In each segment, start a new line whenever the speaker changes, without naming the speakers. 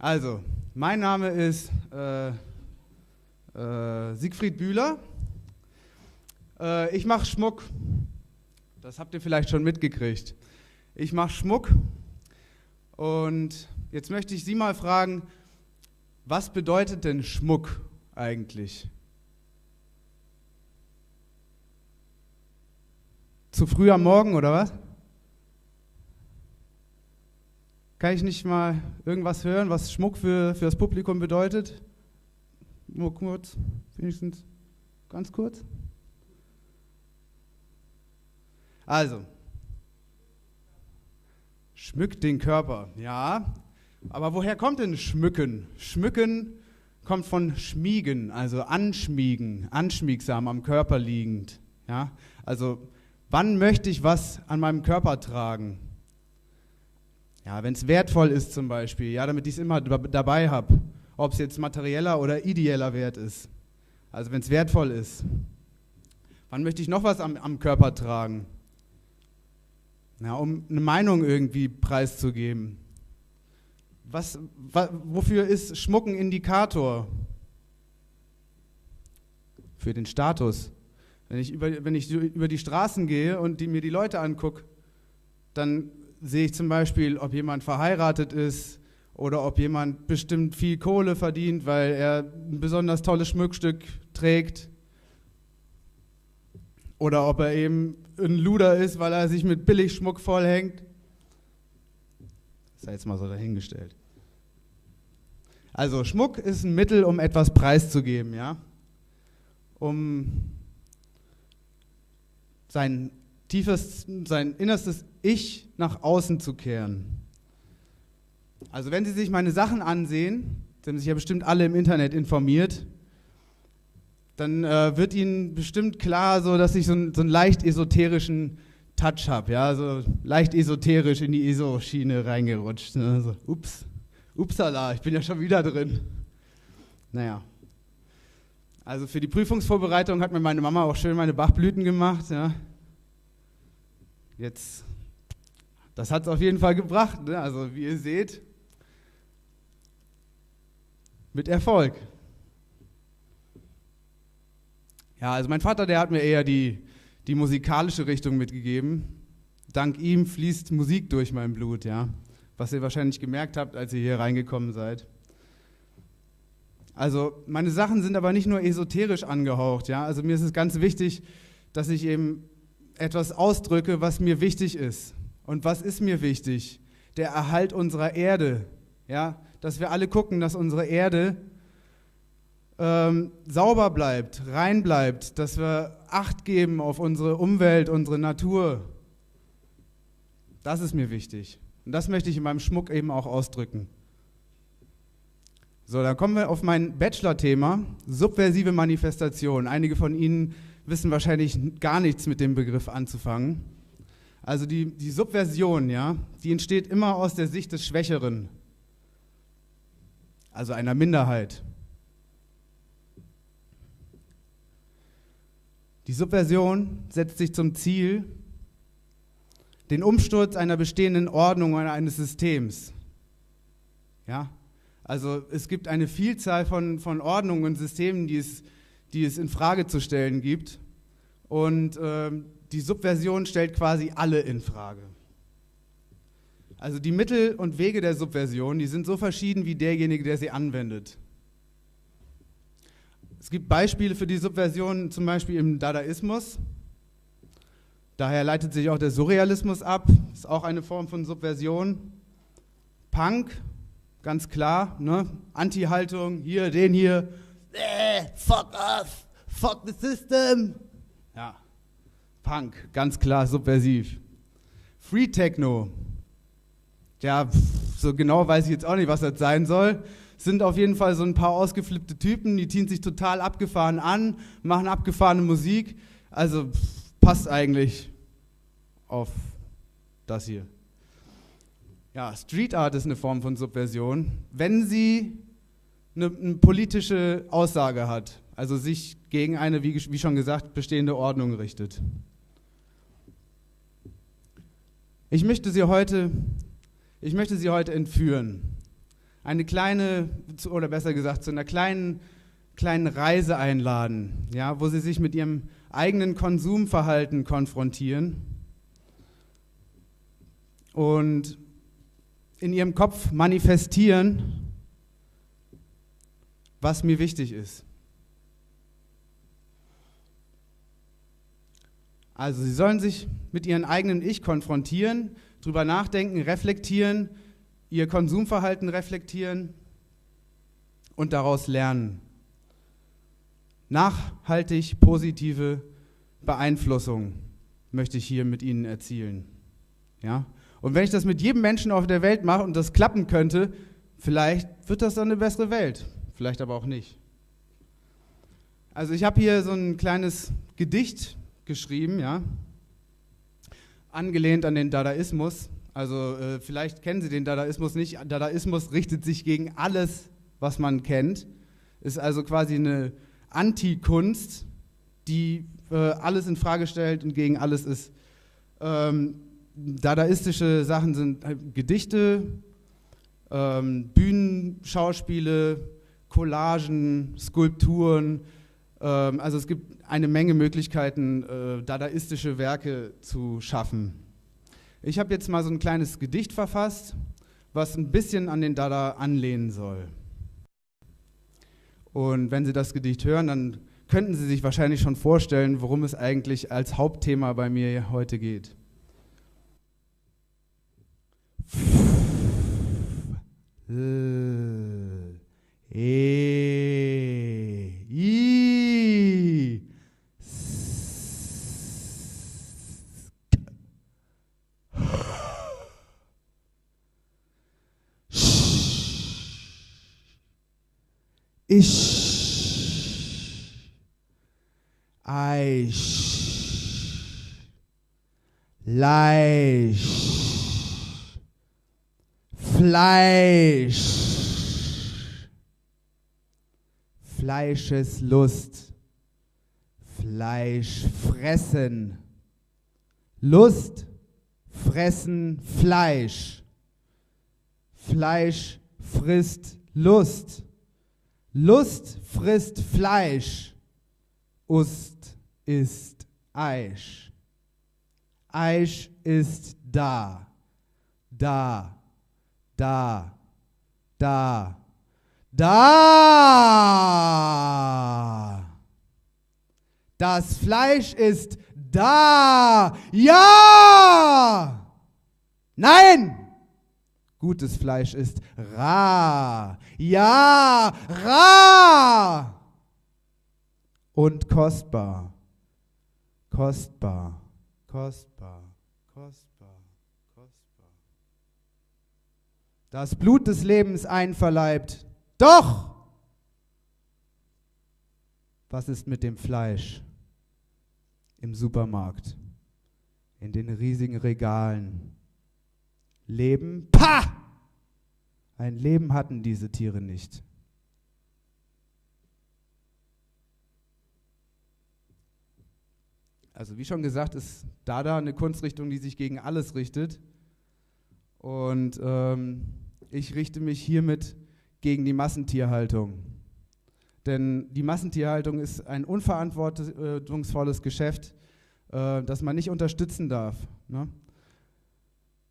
Also, mein Name ist Siegfried Bühler. Ich mache Schmuck. Das habt ihr vielleicht schon mitgekriegt. Ich mache Schmuck und jetzt möchte ich Sie mal fragen, was bedeutet denn Schmuck eigentlich? Zu früh am Morgen oder was? Kann ich nicht mal irgendwas hören, was Schmuck für das Publikum bedeutet? Nur kurz, wenigstens ganz kurz. Also, schmückt den Körper, ja. Aber woher kommt denn Schmücken? Schmücken kommt von schmiegen, also anschmiegen, anschmiegsam am Körper liegend. Ja? Also, wann möchte ich was an meinem Körper tragen? Ja, wenn es wertvoll ist zum Beispiel, ja, damit ich es immer dabei habe, ob es jetzt materieller oder ideeller Wert ist. Also wenn es wertvoll ist. Wann möchte ich noch was am Körper tragen? Ja, um eine Meinung irgendwie preiszugeben. Wofür ist Schmuck ein Indikator? Für den Status. Wenn ich über die Straßen gehe und mir die Leute angucke, dann sehe ich zum Beispiel, ob jemand verheiratet ist oder ob jemand bestimmt viel Kohle verdient, weil er ein besonders tolles Schmuckstück trägt. Oder ob er eben ein Luder ist, weil er sich mit Billigschmuck vollhängt. Das sei jetzt mal so dahingestellt. Also Schmuck ist ein Mittel, um etwas preiszugeben, ja? Um sein innerstes Ich nach außen zu kehren. Also wenn Sie sich meine Sachen ansehen, Sie haben sich ja bestimmt alle im Internet informiert, dann wird Ihnen bestimmt klar, so, dass ich so einen leicht esoterischen Touch habe, ja, so leicht esoterisch in die ESO-Schiene reingerutscht. Ne? So, upsala, ich bin ja schon wieder drin. Naja. Also für die Prüfungsvorbereitung hat mir meine Mama auch schön meine Bachblüten gemacht, ja. Jetzt, das hat es auf jeden Fall gebracht, ne? Also wie ihr seht, mit Erfolg. Ja, also mein Vater, der hat mir eher die musikalische Richtung mitgegeben. Dank ihm fließt Musik durch mein Blut, ja, was ihr wahrscheinlich gemerkt habt, als ihr hier reingekommen seid. Also meine Sachen sind aber nicht nur esoterisch angehaucht, ja, also mir ist es ganz wichtig, dass ich eben etwas ausdrücke, was mir wichtig ist. Und was ist mir wichtig? Der Erhalt unserer Erde, ja, dass wir alle gucken, dass unsere Erde sauber bleibt, rein bleibt, dass wir Acht geben auf unsere Umwelt, unsere Natur. Das ist mir wichtig. Und das möchte ich in meinem Schmuck eben auch ausdrücken. So, dann kommen wir auf mein Bachelor-Thema, subversive Manifestation. Einige von Ihnen wissen wahrscheinlich gar nichts mit dem Begriff anzufangen. Also die Subversion, ja, die entsteht immer aus der Sicht des Schwächeren, also einer Minderheit. Die Subversion setzt sich zum Ziel, den Umsturz einer bestehenden Ordnung oder eines Systems. Ja? Also es gibt eine Vielzahl von Ordnungen und Systemen, die es in Frage zu stellen gibt. Und die Subversion stellt quasi alle in Frage. Also die Mittel und Wege der Subversion, die sind so verschieden wie derjenige, der sie anwendet. Es gibt Beispiele für die Subversion, zum Beispiel im Dadaismus. Daher leitet sich auch der Surrealismus ab, ist auch eine Form von Subversion. Punk, ganz klar, ne? Anti-Haltung, den hier, fuck off, fuck the system. Ja, Punk, ganz klar subversiv. Free Techno, ja, so genau weiß ich jetzt auch nicht, was das sein soll. Sind auf jeden Fall so ein paar ausgeflippte Typen, die ziehen sich total abgefahren an, machen abgefahrene Musik. Also passt eigentlich auf das hier. Ja, Street Art ist eine Form von Subversion, wenn sie eine politische Aussage hat, also sich gegen eine, wie schon gesagt, bestehende Ordnung richtet. Ich möchte Sie heute entführen. eine kleine, oder besser gesagt, zu einer kleinen Reise einladen, ja, wo sie sich mit ihrem eigenen Konsumverhalten konfrontieren und in ihrem Kopf manifestieren, was mir wichtig ist. Also sie sollen sich mit ihrem eigenen Ich konfrontieren, drüber nachdenken, reflektieren, ihr Konsumverhalten reflektieren und daraus lernen. Nachhaltig positive Beeinflussung möchte ich hier mit Ihnen erzielen. Ja? Und wenn ich das mit jedem Menschen auf der Welt mache und das klappen könnte, vielleicht wird das dann eine bessere Welt, vielleicht aber auch nicht. Also ich habe hier so ein kleines Gedicht geschrieben, ja, angelehnt an den Dadaismus. Also vielleicht kennen Sie den Dadaismus nicht. Dadaismus richtet sich gegen alles, was man kennt. Ist also quasi eine Antikunst, die alles in Frage stellt und gegen alles ist. Dadaistische Sachen sind Gedichte, Bühnenschauspiele, Collagen, Skulpturen. Also es gibt eine Menge Möglichkeiten, dadaistische Werke zu schaffen. Ich habe jetzt mal so ein kleines Gedicht verfasst, was ein bisschen an den Dada anlehnen soll. Und wenn Sie das Gedicht hören, dann könnten Sie sich wahrscheinlich schon vorstellen, worum es eigentlich als Hauptthema bei mir heute geht. Fleischeslust, Fleisch fressen, Lust fressen Fleisch, Fleisch frisst Lust, Lust frisst Fleisch, Ust ist Eisch, Eisch ist da, da, da, da. Da! Das Fleisch ist da! Ja! Nein! Gutes Fleisch ist rar! Ja! Rar! Und kostbar! Kostbar! Kostbar! Kostbar! Kostbar! Das Blut des Lebens einverleibt. Doch! Was ist mit dem Fleisch im Supermarkt, in den riesigen Regalen? Leben? Pah! Ein Leben hatten diese Tiere nicht. Also wie schon gesagt, ist Dada eine Kunstrichtung, die sich gegen alles richtet. Und ich richte mich hiermit gegen die Massentierhaltung. Denn die Massentierhaltung ist ein unverantwortungsvolles Geschäft, das man nicht unterstützen darf. Ne?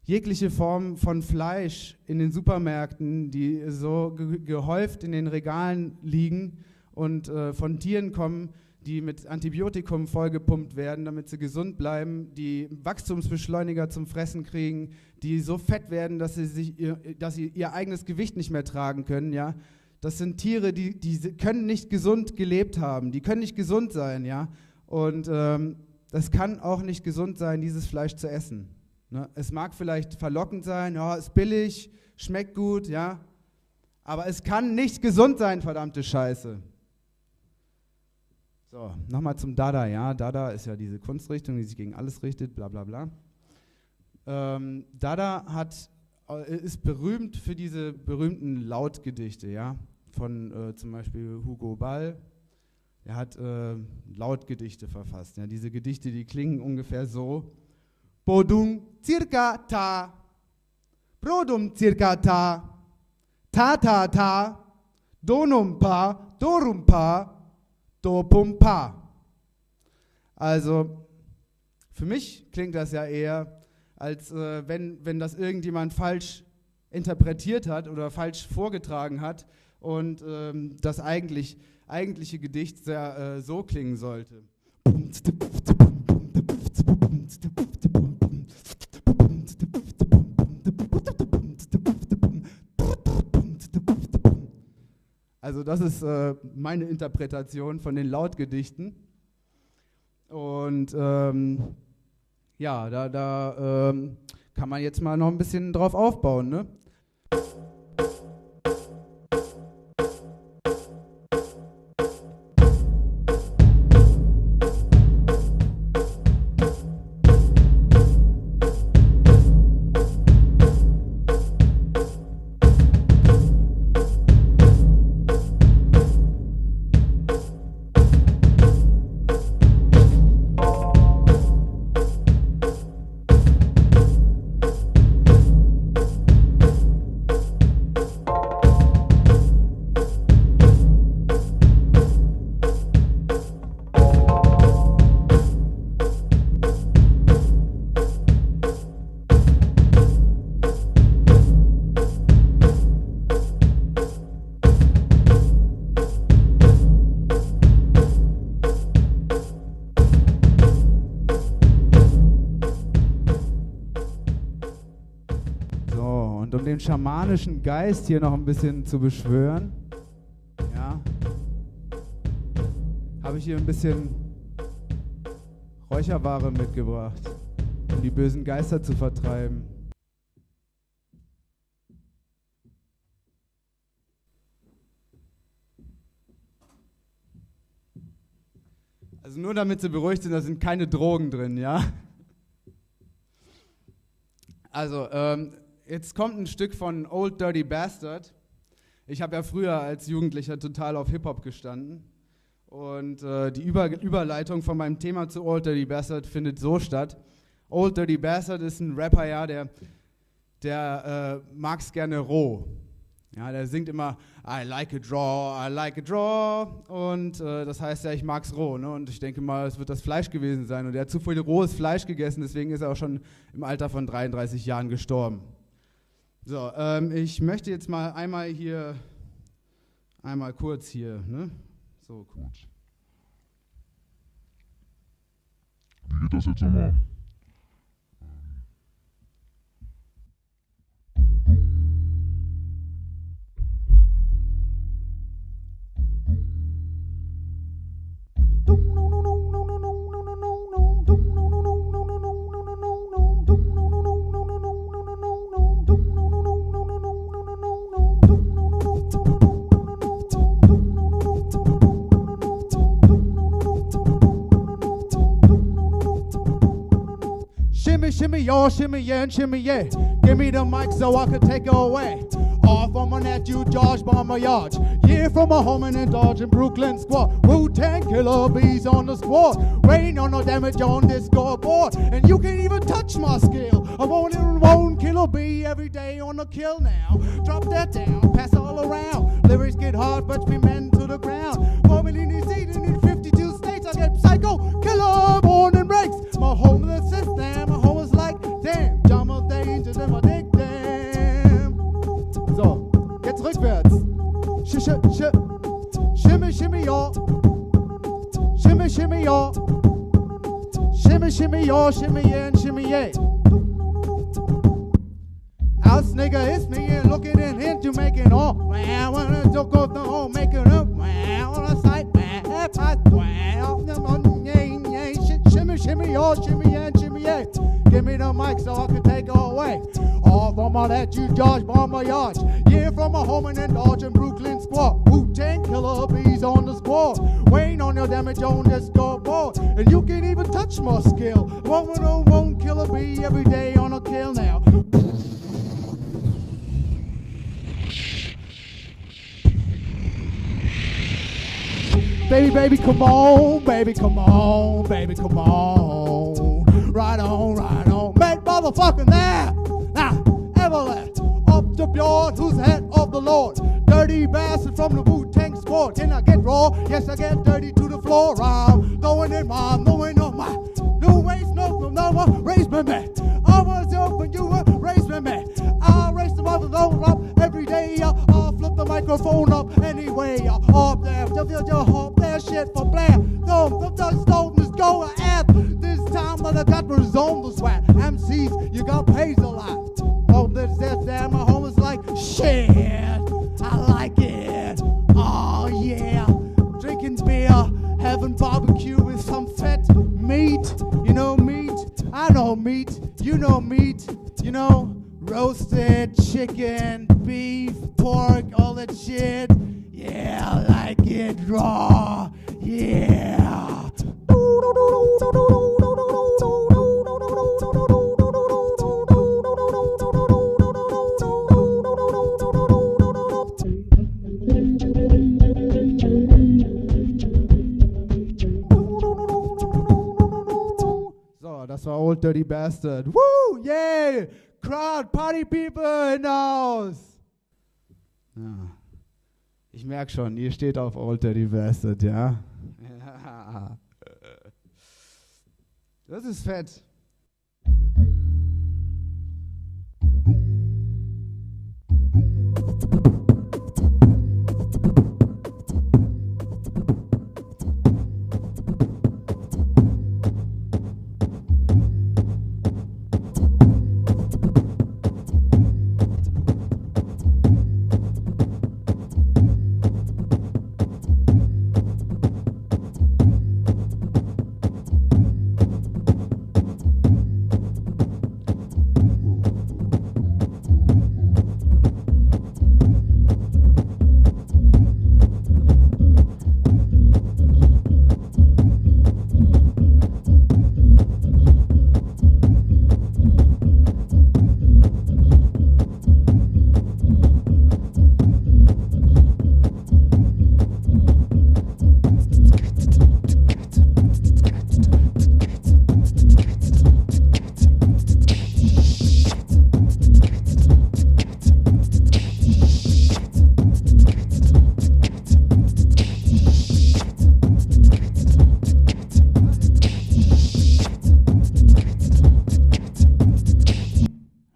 Jegliche Form von Fleisch in den Supermärkten, die so gehäuft in den Regalen liegen und von Tieren kommen, die mit Antibiotikum vollgepumpt werden, damit sie gesund bleiben, die Wachstumsbeschleuniger zum Fressen kriegen, die so fett werden, dass sie ihr eigenes Gewicht nicht mehr tragen können, ja. Das sind Tiere, die können nicht gesund gelebt haben, die können nicht gesund sein, ja. Und das kann auch nicht gesund sein, dieses Fleisch zu essen. Ne? Es mag vielleicht verlockend sein, ja, ist billig, schmeckt gut, ja. Aber es kann nicht gesund sein, verdammte Scheiße. So, nochmal zum Dada, ja. Dada ist ja diese Kunstrichtung, die sich gegen alles richtet, bla bla bla. Dada ist berühmt für diese berühmten Lautgedichte, ja, von zum Beispiel Hugo Ball. Er hat Lautgedichte verfasst. Ja. Diese Gedichte, die klingen ungefähr so: Bodum circa ta, Brodum circa ta, Ta ta ta, donumpa, dorumpa, dopumpa. Also für mich klingt das ja eher, als wenn das irgendjemand falsch interpretiert hat oder falsch vorgetragen hat und das eigentliche Gedicht sehr, so klingen sollte. Also das ist meine Interpretation von den Lautgedichten. Und ja, da kann man jetzt mal noch ein bisschen drauf aufbauen, ne? Und um den schamanischen Geist hier noch ein bisschen zu beschwören, ja, habe ich hier ein bisschen Räucherware mitgebracht, um die bösen Geister zu vertreiben. Also nur damit Sie beruhigt sind, da sind keine Drogen drin, ja? Also, jetzt kommt ein Stück von Old Dirty Bastard. Ich habe ja früher als Jugendlicher total auf Hip-Hop gestanden. Und die Überleitung von meinem Thema zu Old Dirty Bastard findet so statt. Old Dirty Bastard ist ein Rapper, ja, der mag es gerne roh. Ja, der singt immer I like a draw. Und das heißt ja, ich mag's roh. Ne? Und ich denke mal, es wird das Fleisch gewesen sein. Und er hat zu viel rohes Fleisch gegessen, deswegen ist er auch schon im Alter von 33 Jahren gestorben. So, ich möchte jetzt mal einmal kurz hier, ne? So, gut.
Wie geht das jetzt nochmal?
Shimmy y'all, shimmy yeah, and shimmy yeah. Give me the mic so I can take it away. All from my nephew George Bombardage. Yeah, from my home in Dodge and Brooklyn squad. Wu-Tang Killer Bees on the squad. Rain on no damage on this scoreboard. And you can't even touch my skill. I won't kill a bee every day on the kill now. Drop that down, pass all around. Lyrics get hard, but we men to the ground. Formally seated in 52 states. I get psycho, killer, born and breaks. My home is the system. My home is like, damn, Jama danger, then my dick, damn. So, jetzt rückwärts. Shimmy, shimmy, y'all. Shimmy, shimmy, y'all. Shimmy, shimmy, y'all. Shimmy, yeah, and shimmy, yeah. House nigga, it's me and looking in into making all. Man, when I took off the home, making up. Man, on the side, man, shimmy, shimmy, y'all. Shimmy, yeah, and shimmy, yeah. Give me the mic so I can take it away. All from all that you George Bombardage. Yeah, from a home in Dodge and Brooklyn squad. Wu-Tang Killer Bees on the squad. Weighing on your damage on the scoreboard. And you can't even touch my skill. Won't kill a bee every day on a kill now. Baby, come on, baby, come on, baby, come on. Right on, make motherfucking there. Now, Everett, up the board, who's head of
of the Lord. Dirty bastard from the Wu-Tang Squad. Can I get raw? Yes, I get dirty to the floor. I'm throwing in my, throwing on my. No waste, no more, raise me, man. I was young when you were, raise me, man. I'll raise the motherfucker up every day. I'll flip the microphone up anyway. Up there, up there, shit for Blair. Don't just go ahead. This time I got on the swag. MCs, you got pays a lot. Oh, this, that, my home is like, shit, I like it. Oh, yeah. Drinking beer, having barbecue with some fat meat. You know meat, I know meat. You know meat, you know roasted chicken, beef, pork, all that shit. Yeah, I like it raw. Yeah. So, das war Old Dirty Bastard. Woo, yeah! Crowd, Party People in the house!
Ja. Ich merke schon, ihr steht auf Old Dirty Bastard, ja? Ja. Das ist fett.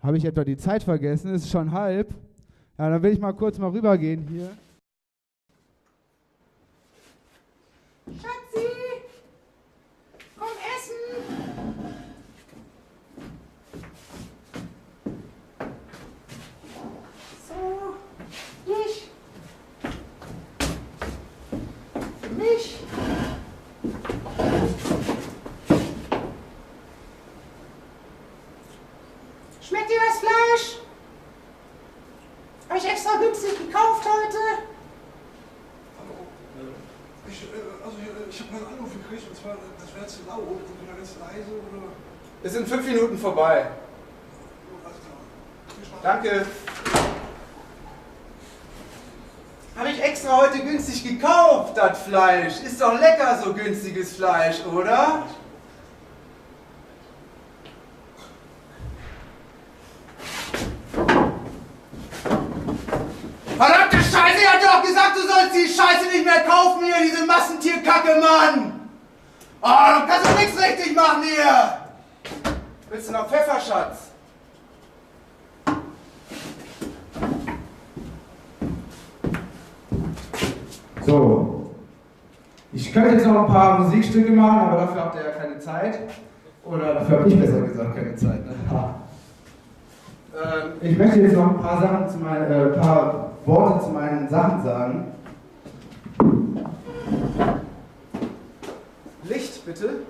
Habe ich etwa die Zeit vergessen? Ist schon halb. Ja, dann will ich mal kurz mal rübergehen hier.
Schatzi, komm essen. So, dich. Für mich. Schmeckt dir das Fleisch? Habe ich extra günstig gekauft heute.
Ich habe einen Anruf gekriegt, und zwar, das wäre zu laut, und wieder ganz leise, oder?
Es sind 5 Minuten vorbei. Danke. Habe ich extra heute günstig gekauft, das Fleisch. Ist doch lecker, so günstiges Fleisch, oder? Verdammte Scheiße, ich hab dir doch gesagt, du sollst die Scheiße nicht mehr kaufen hier, diese Massentierkacke, Mann! Oh, du kannst doch nichts richtig machen hier! Willst du noch Pfeffer, Schatz? So. Ich könnte jetzt noch ein paar Musikstücke machen, aber dafür habt ihr ja keine Zeit. Oder dafür habe ich besser gesagt keine Zeit. Ne? Ich möchte jetzt noch ein paar Sachen zu meinen, paar Worte zu meinen Sachen sagen. Licht, bitte.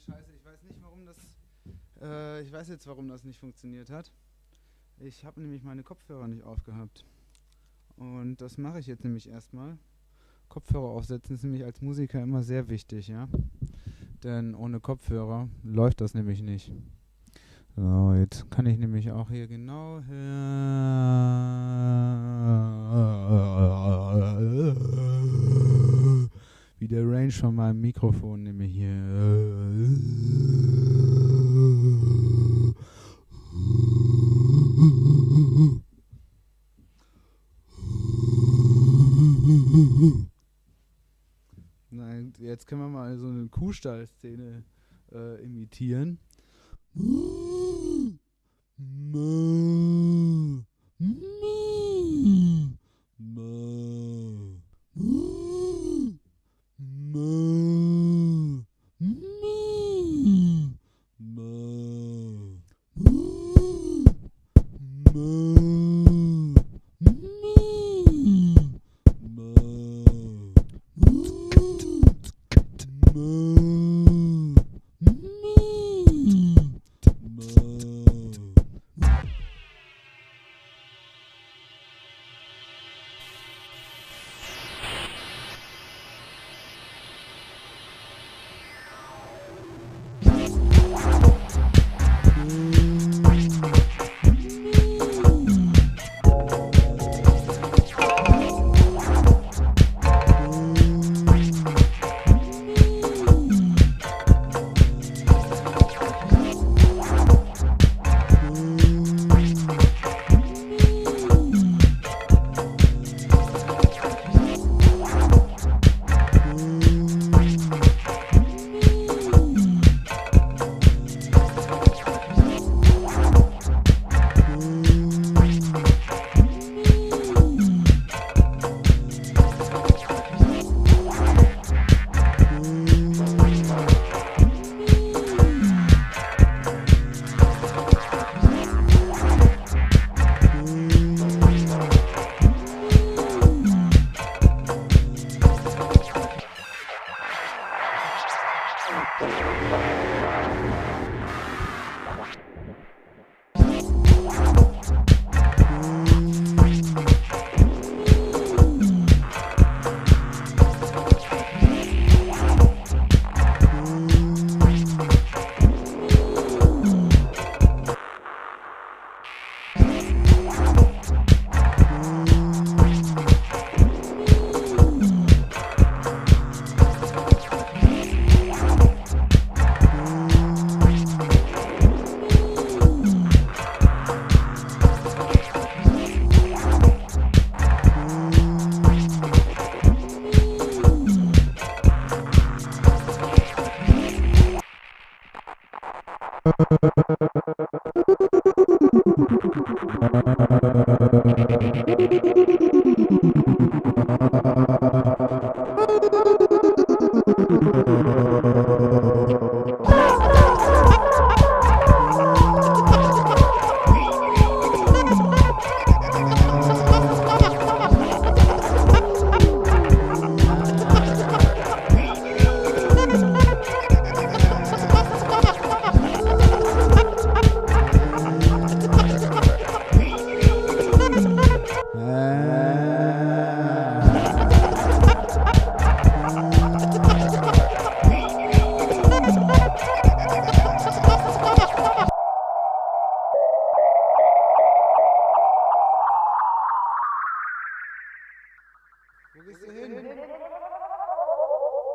Scheiße, ich weiß nicht, warum das. Ich weiß jetzt, warum das nicht funktioniert hat. Ich habe nämlich meine Kopfhörer nicht aufgehabt. Und das mache ich jetzt nämlich erstmal. Kopfhörer aufsetzen ist nämlich als Musiker immer sehr wichtig, ja. Denn ohne Kopfhörer läuft das nämlich nicht. So, jetzt kann ich nämlich auch hier genau wie der Range von meinem Mikrofon nämlich hier. Nein, jetzt können wir mal so eine Kuhstall-Szene imitieren.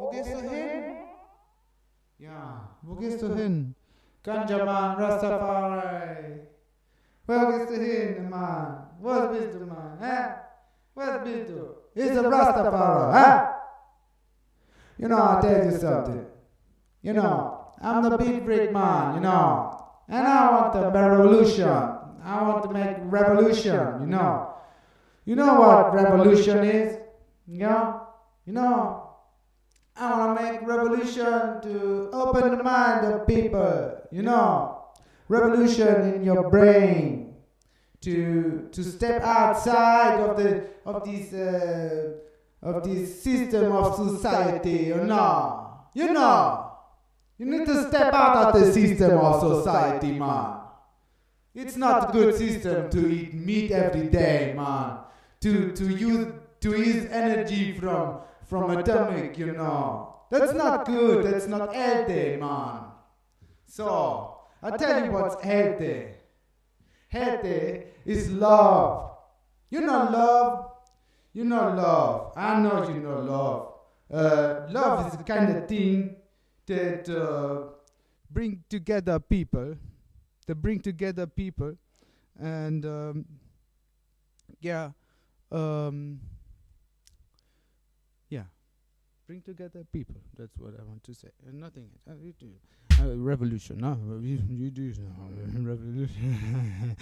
Wo gehst du hin? Ja, wo gehst du hin? Ganja Man, Rastafari. Wo gehst du hin, Mann? Wo bist du, Mann? Hä? Wo bist du? It's a Rastafari, huh? You know, I'll tell you something. You know, I'm the beat freak man, you know. And I want the revolution. I want to make revolution, you know. You know what revolution is? Yeah? You know, I want to make revolution to open the mind of people, you know. Revolution in your brain. To step outside of this system of society, you know. You know.
You need to step out of the system of society, man. It's not a good system to eat meat every day, man. To use energy from atomic, you know. That's not good. That's not healthy, man. So, I tell you what's healthy. Healthy is love. You know love? You know love. I know you know love. Love is the kind of thing that bring together people. And bring together people. That's what I want to say. And nothing else. Revolution, no? You do revolution.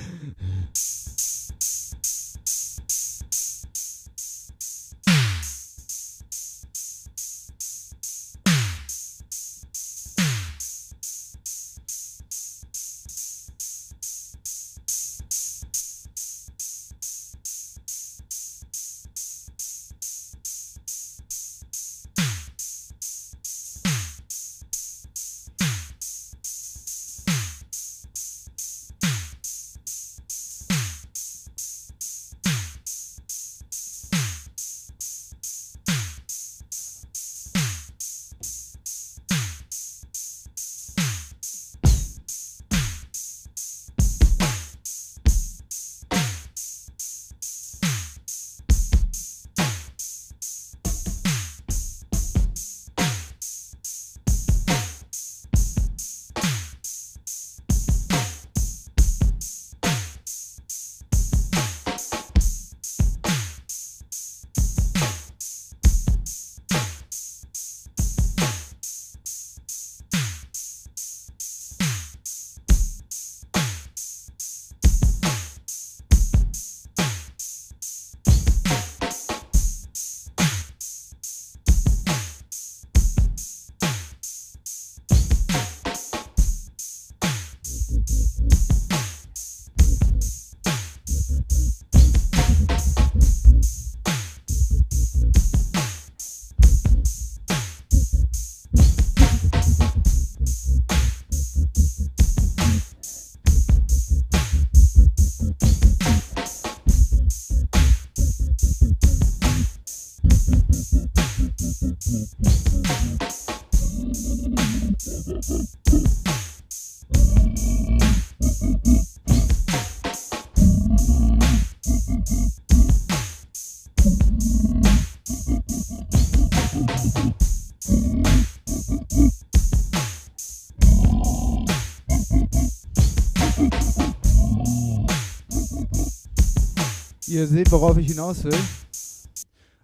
Ihr seht, worauf ich hinaus will.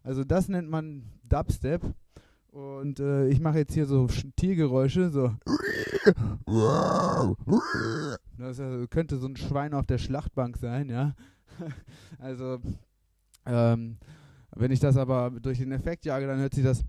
Also das nennt man Dubstep. Und ich mache jetzt hier so Tiergeräusche, so. Das könnte so ein Schwein auf der Schlachtbank sein, ja. Also, wenn ich das aber durch den Effekt jage, dann hört sich das.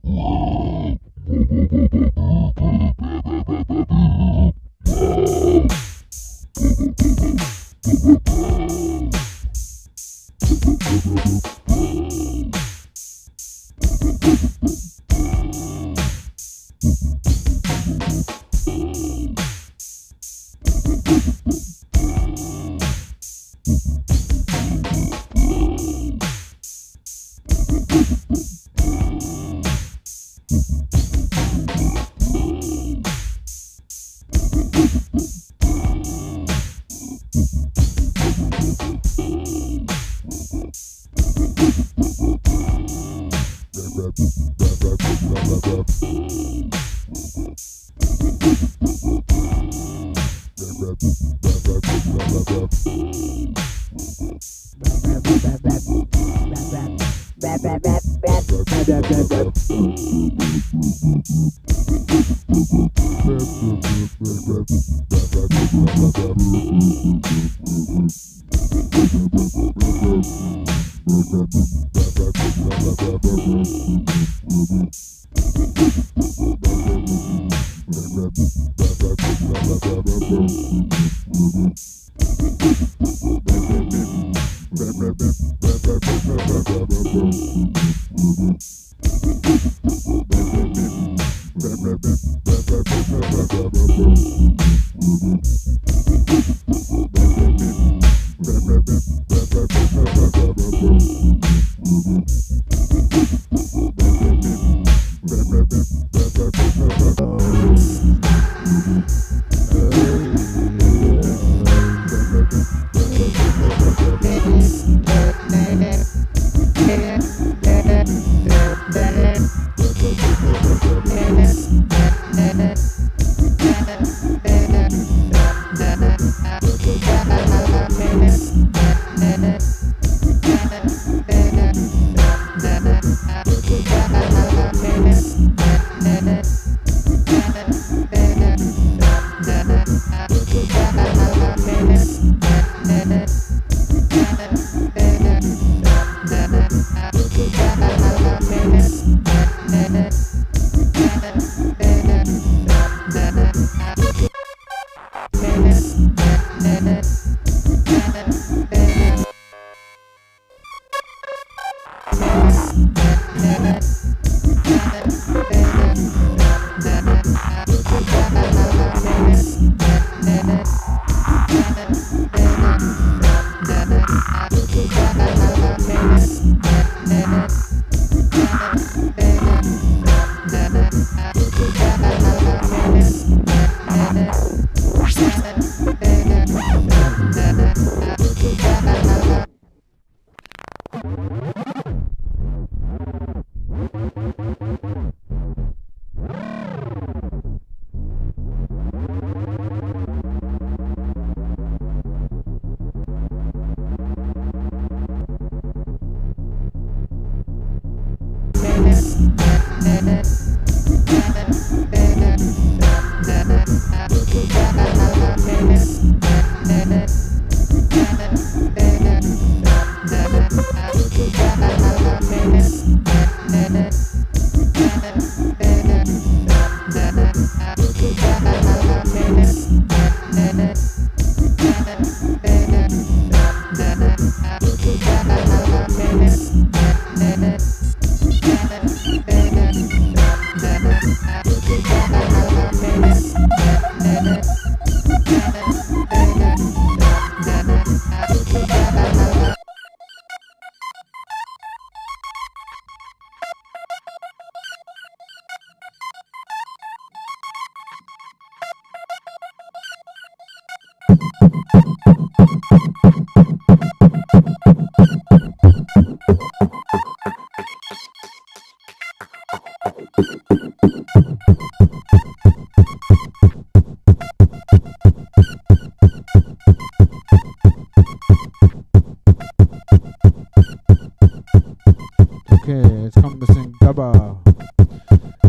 Okay, jetzt kommt ein bisschen Gabba.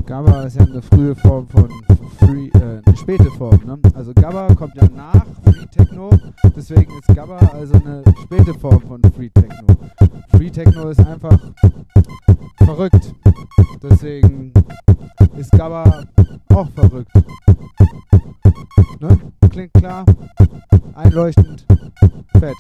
Gabba ist ja eine frühe Form von Free, eine späte Form, ne? Also Gabba kommt ja nach Free Techno, deswegen ist Gabba also eine späte Form von Free Techno. Free Techno ist einfach verrückt, deswegen ist Gabba auch verrückt. Ne? Klingt klar, einleuchtend, fett.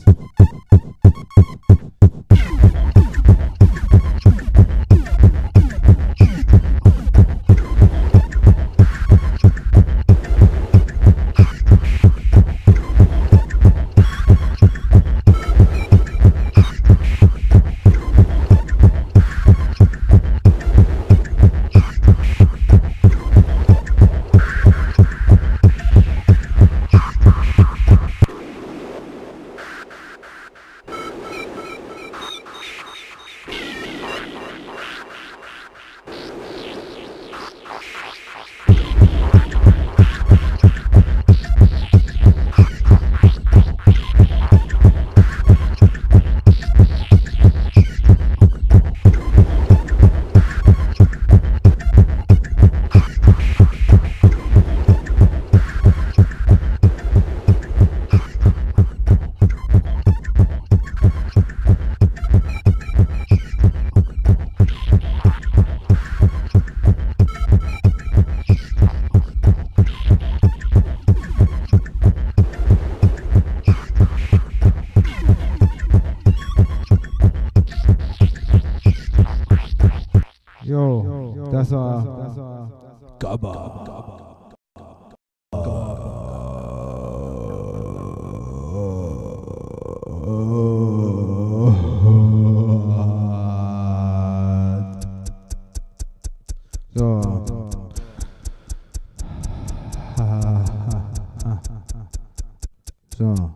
So,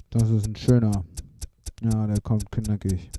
das ist ein schöner. Ja, der kommt knackig.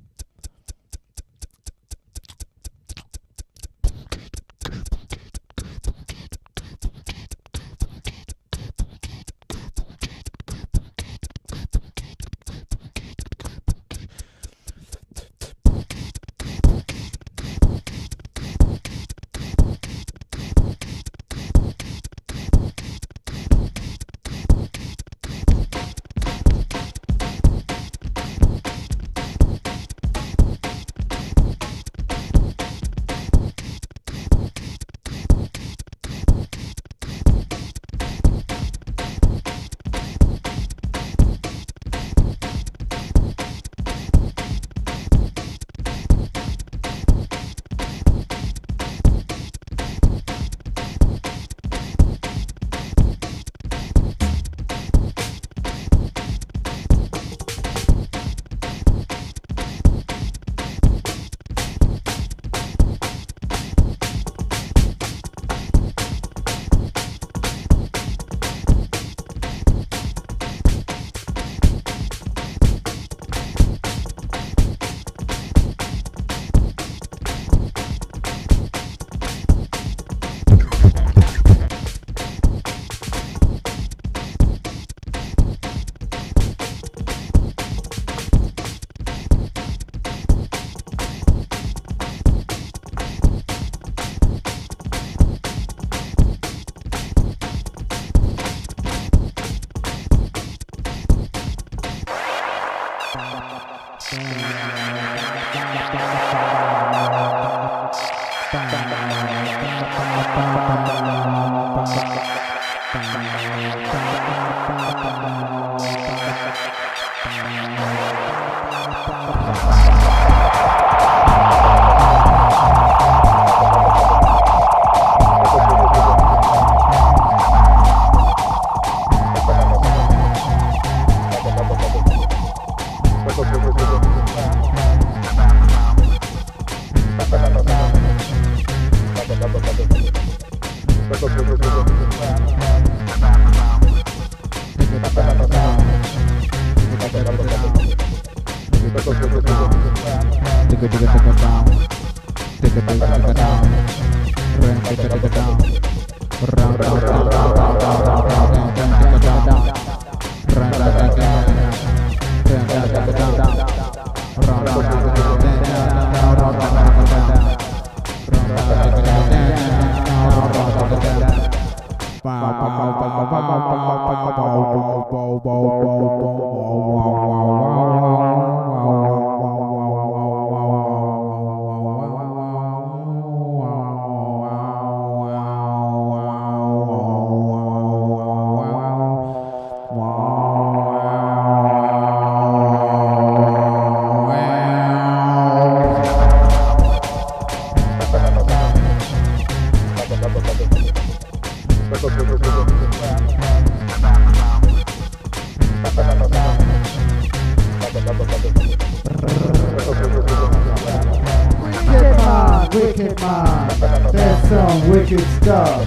Wicked man, that's some wicked stuff.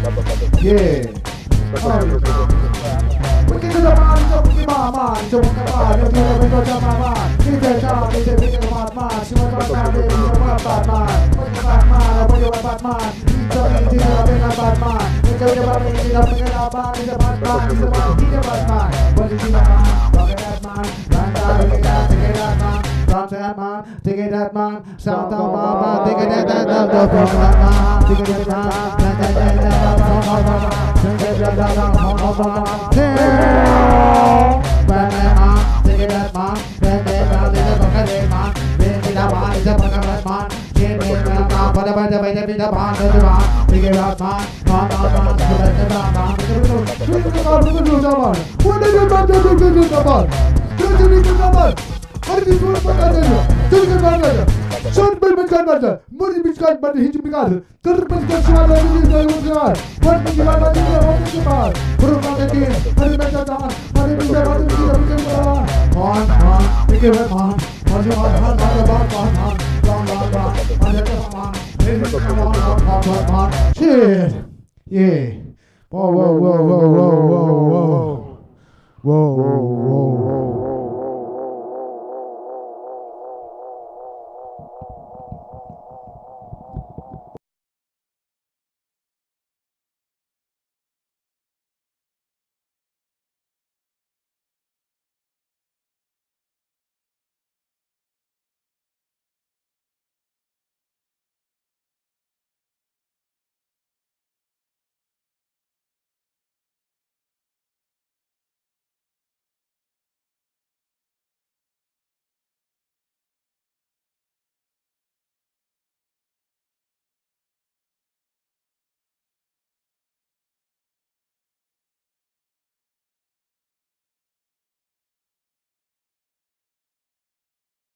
Yeah. Wicked to the man, so wicked man, so wicked man, so wicked man. He's a job, he's a wicked man. She was a bad man, he's a bad man. Wicked bad man, what you a bad man? He's a bad man. He's a bad man, he's a bad man. He's a bad man, he's a bad man. What is he a man? Fuck that man. Run down, take that man. Run that man, take that man. Shout out mama, take that man. Take that man, take that man. Son bin mit Kanada, Muri mit Kanada, Hinti mit Kanada. Terus kesana ini saya. Buat menjaga diri orang cepat. Perubahan ini, hari berjalan, hari berjalan, man, pikir man, masih man, man, shit, yeah, whoa, whoa, whoa, whoa, whoa, whoa, whoa, whoa, whoa.